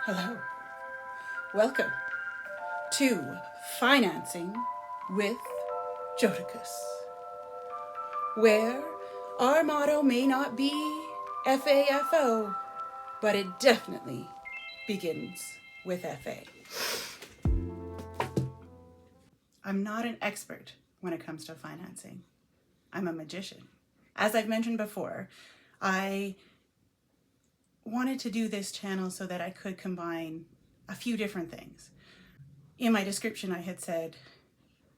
Hello. Welcome to Financing with Jodakus, where our motto may not be FAFO, but it definitely begins with FA. I'm not an expert when it comes to financing. I'm a magician. As I've mentioned before, I wanted to do this channel so that I could combine a few different things. In my description, I had said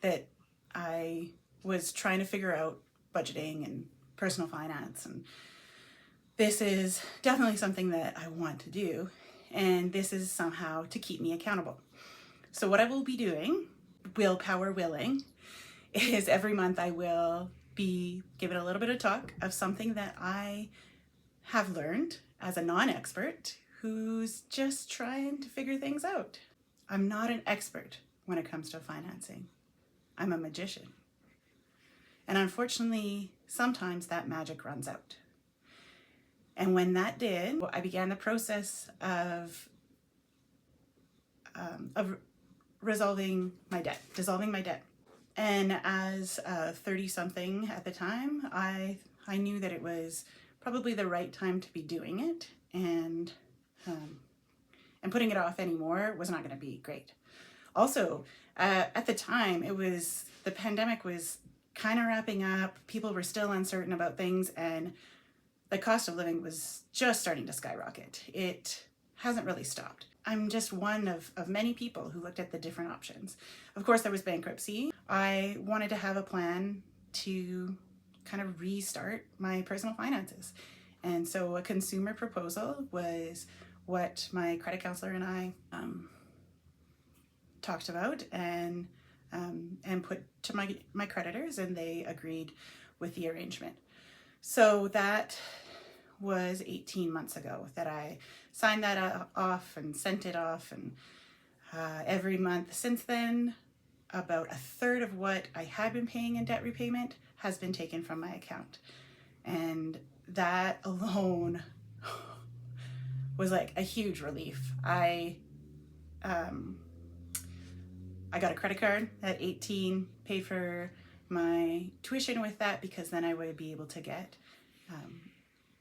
that I was trying to figure out budgeting and personal finance, and this is definitely something that I want to do, and this is somehow to keep me accountable. So what I will be doing, willpower willing, is every month I will be giving a little bit of talk of something that I have learned as a non-expert who's just trying to figure things out. I'm not an expert when it comes to financing. I'm a magician. And unfortunately, sometimes that magic runs out. And when that did, I began the process of dissolving my debt. And as a 30-something at the time, I knew that it was probably the right time to be doing it, and putting it off anymore was not going to be great. Also, at the time, the pandemic was kind of wrapping up. People were still uncertain about things, and the cost of living was just starting to skyrocket. It hasn't really stopped. I'm just one of many people who looked at the different options. Of course, there was bankruptcy. I wanted to have a plan to kind of restart my personal finances. And so a consumer proposal was what my credit counselor and I talked about and put to my creditors, and they agreed with the arrangement. So that was 18 months ago that I signed that off and sent it off, and every month since then, about a third of what I had been paying in debt repayment has been taken from my account. And that alone was like a huge relief. I got a credit card at 18, paid for my tuition with that, because then I would be able to get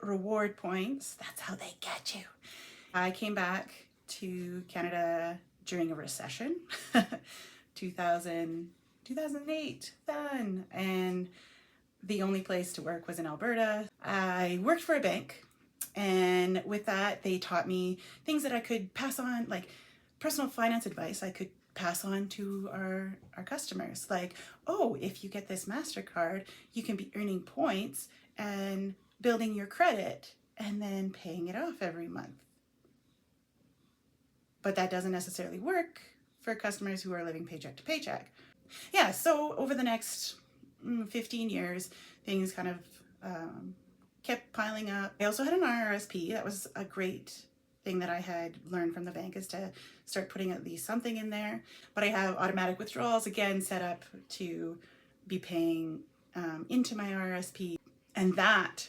reward points. That's how they get you. I came back to Canada during a recession, 2008 then, and the only place to work was in Alberta. I worked for a bank, and with that they taught me things that I could pass on, like personal finance advice I could pass on to our customers, like, oh, if you get this MasterCard, you can be earning points and building your credit and then paying it off every month. But that doesn't necessarily work for customers who are living paycheck to paycheck. Yeah, so over the next 15 years, things kind of kept piling up. I also had an RRSP. That was a great thing that I had learned from the bank, is to start putting at least something in there. But I have automatic withdrawals, again, set up to be paying into my RRSP. And that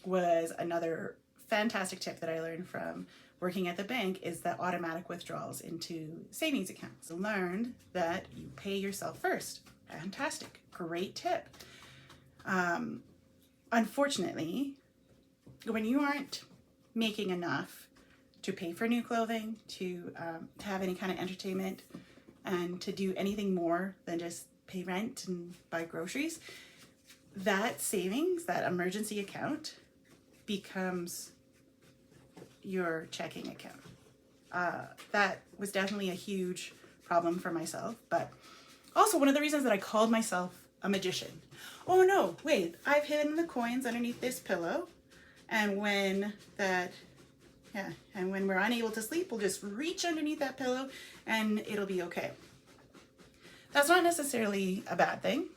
was another fantastic tip that I learned from working at the bank, is the automatic withdrawals into savings accounts. I learned that you pay yourself first. Fantastic, great tip. Unfortunately, when you aren't making enough to pay for new clothing, to have any kind of entertainment, and to do anything more than just pay rent and buy groceries, that savings, that emergency account, becomes your checking account. That was definitely a huge problem for myself, but also one of the reasons that I called myself a magician. Oh no, wait, I've hidden the coins underneath this pillow, and when we're unable to sleep, we'll just reach underneath that pillow and it'll be okay. That's not necessarily a bad thing.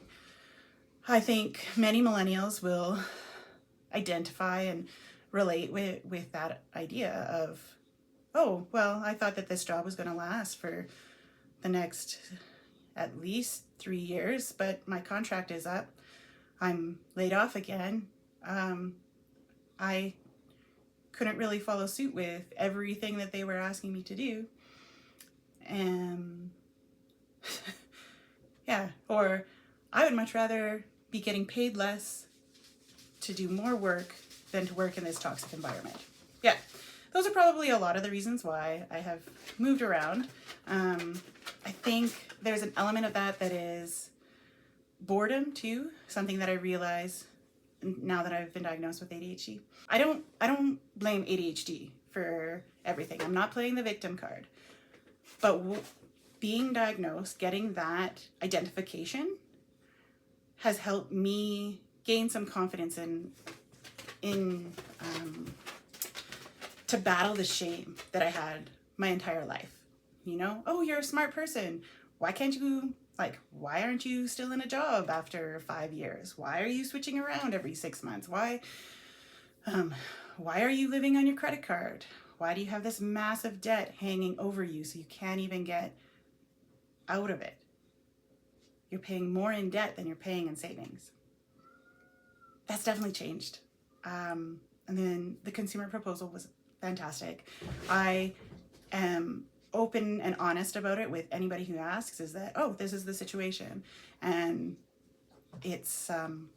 I think many millennials will identify and relate with that idea of, oh, well, I thought that this job was going to last for the next at least 3 years, but my contract is up. I'm laid off again. I couldn't really follow suit with everything that they were asking me to do. Yeah, or I would much rather be getting paid less to do more work than to work in this toxic environment. Yeah, those are probably a lot of the reasons why I have moved around. I think there's an element of that is boredom too, something that I realize now that I've been diagnosed with ADHD. I don't blame ADHD for everything. I'm not playing the victim card. But being diagnosed, getting that identification has helped me gain some confidence in to battle the shame that I had my entire life. You know, oh, you're a smart person. Why can't you, why aren't you still in a job after 5 years? Why are you switching around every 6 months? Why are you living on your credit card? Why do you have this massive debt hanging over you so you can't even get out of it? You're paying more in debt than you're paying in savings. That's definitely changed. And then the consumer proposal was fantastic. I am open and honest about it with anybody who asks, is that, oh, this is the situation. And it's, I'm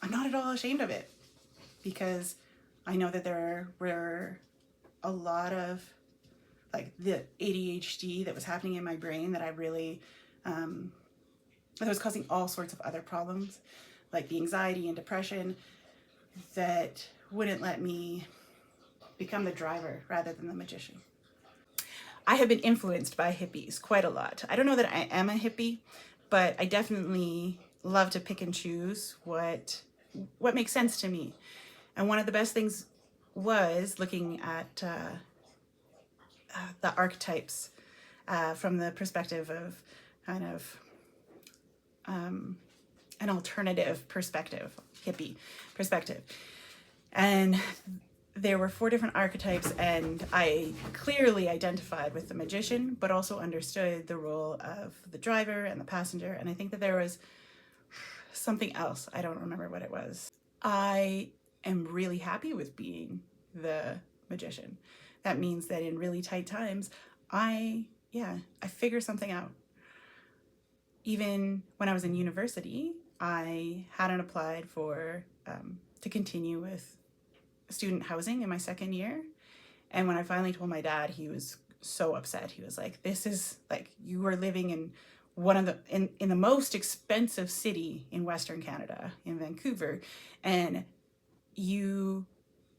not at all ashamed of it, because I know that there were a lot of the ADHD that was happening in my brain that I really, that was causing all sorts of other problems, like the anxiety and depression, that wouldn't let me become the driver rather than the magician. I have been influenced by hippies quite a lot. I don't know that I am a hippie, but I definitely love to pick and choose what makes sense to me. And one of the best things was looking at the archetypes from the perspective of kind of an alternative perspective, hippie perspective. And there were 4 different archetypes, and I clearly identified with the magician, but also understood the role of the driver and the passenger. And I think that there was something else. I don't remember what it was. I am really happy with being the magician. That means that in really tight times, I figure something out. Even when I was in university, I hadn't applied for to continue with student housing in my second year. And when I finally told my dad, he was so upset. He was like, this is you are living in one of the in the most expensive city in Western Canada, in Vancouver, and you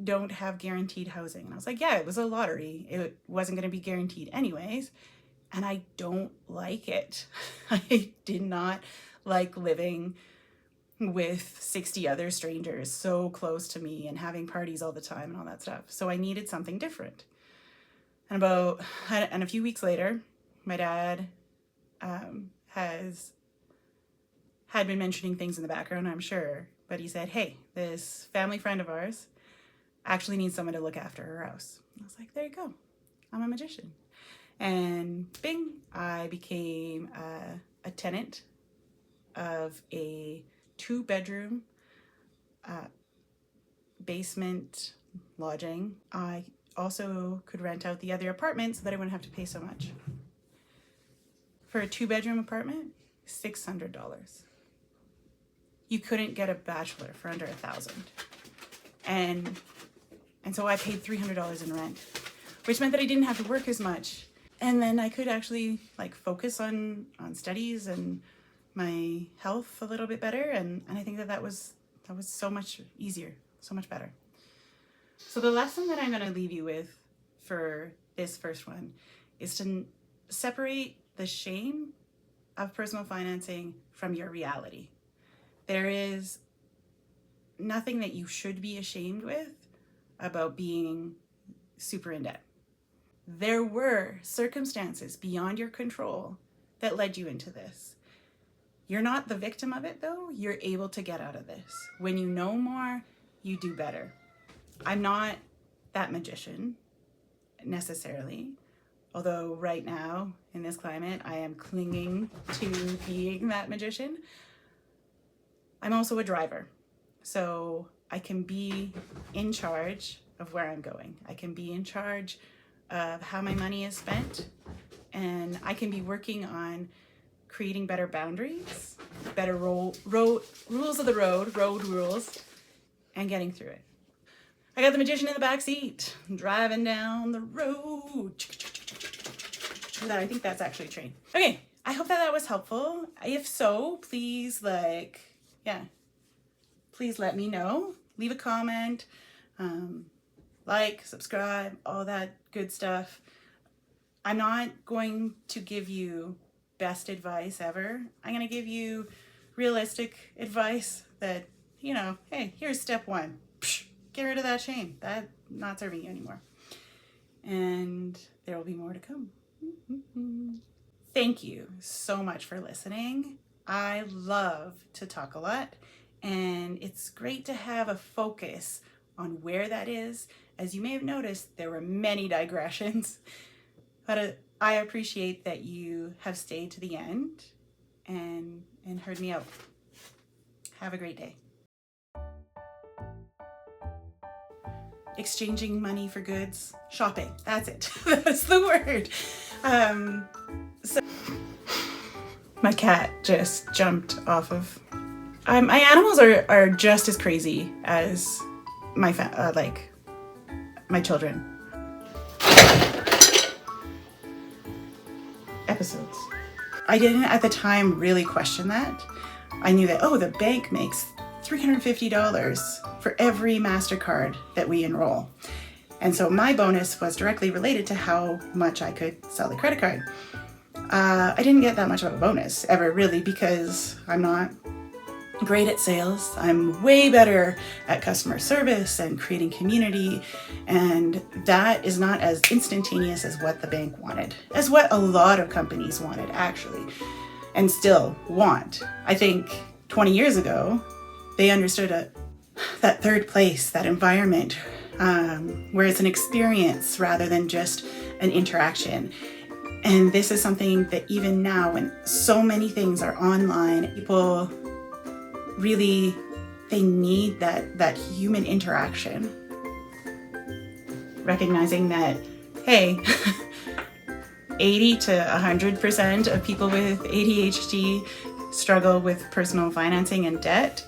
don't have guaranteed housing. And I was like, yeah, it was a lottery. It wasn't going to be guaranteed anyways. And I don't like it. I did not like living with 60 other strangers so close to me and having parties all the time and all that stuff. So I needed something different. And a few weeks later, my dad had been mentioning things in the background, I'm sure, but he said, hey, this family friend of ours actually needs someone to look after her house. I was like, there you go. I'm a magician. And bing, I became a tenant of a 2-bedroom basement lodging. I also could rent out the other apartment so that I wouldn't have to pay so much. For a 2-bedroom apartment, $600. You couldn't get a bachelor for under $1,000. And so I paid $300 in rent, which meant that I didn't have to work as much. And then I could actually focus on studies and my health a little bit better. And I think that was so much easier, so much better. So the lesson that I'm going to leave you with for this first one is to separate the shame of personal financing from your reality. There is nothing that you should be ashamed with about being super in debt. There were circumstances beyond your control that led you into this. You're not the victim of it though. You're able to get out of this. When you know more, you do better. I'm not that magician necessarily, although right now in this climate, I am clinging to being that magician. I'm also a driver, so I can be in charge of where I'm going. I can be in charge of how my money is spent, and I can be working on creating better boundaries, better rules of the road rules, and getting through it. I got the magician in the back seat, driving down the road. I think that's actually a train. Okay, I hope that was helpful. If so, please please let me know. Leave a comment, like, subscribe, all that good stuff. I'm not going to give you best advice ever. I'm going to give you realistic advice that, hey, here's step one. Psh, get rid of that shame. That's not serving you anymore. And there will be more to come. Thank you so much for listening. I love to talk a lot, and it's great to have a focus on where that is. As you may have noticed, there were many digressions, but I appreciate that you have stayed to the end and heard me out. Have a great day. Exchanging money for goods, shopping, that's it. That's the word. So my cat just jumped off of, my animals are just as crazy as my children. Episodes. I didn't at the time really question that. I knew that, the bank makes $350 for every MasterCard that we enroll. And so my bonus was directly related to how much I could sell the credit card. I didn't get that much of a bonus ever, really, because I'm not great at sales. I'm way better at customer service and creating community, and that is not as instantaneous as what the bank wanted, as what a lot of companies wanted, actually, and still want. I think 20 years ago, they understood that third place, that environment, where it's an experience rather than just an interaction. And this is something that even now, when so many things are online, people really, they need that human interaction. Recognizing that, hey, 80 to 100% of people with ADHD struggle with personal financing and debt.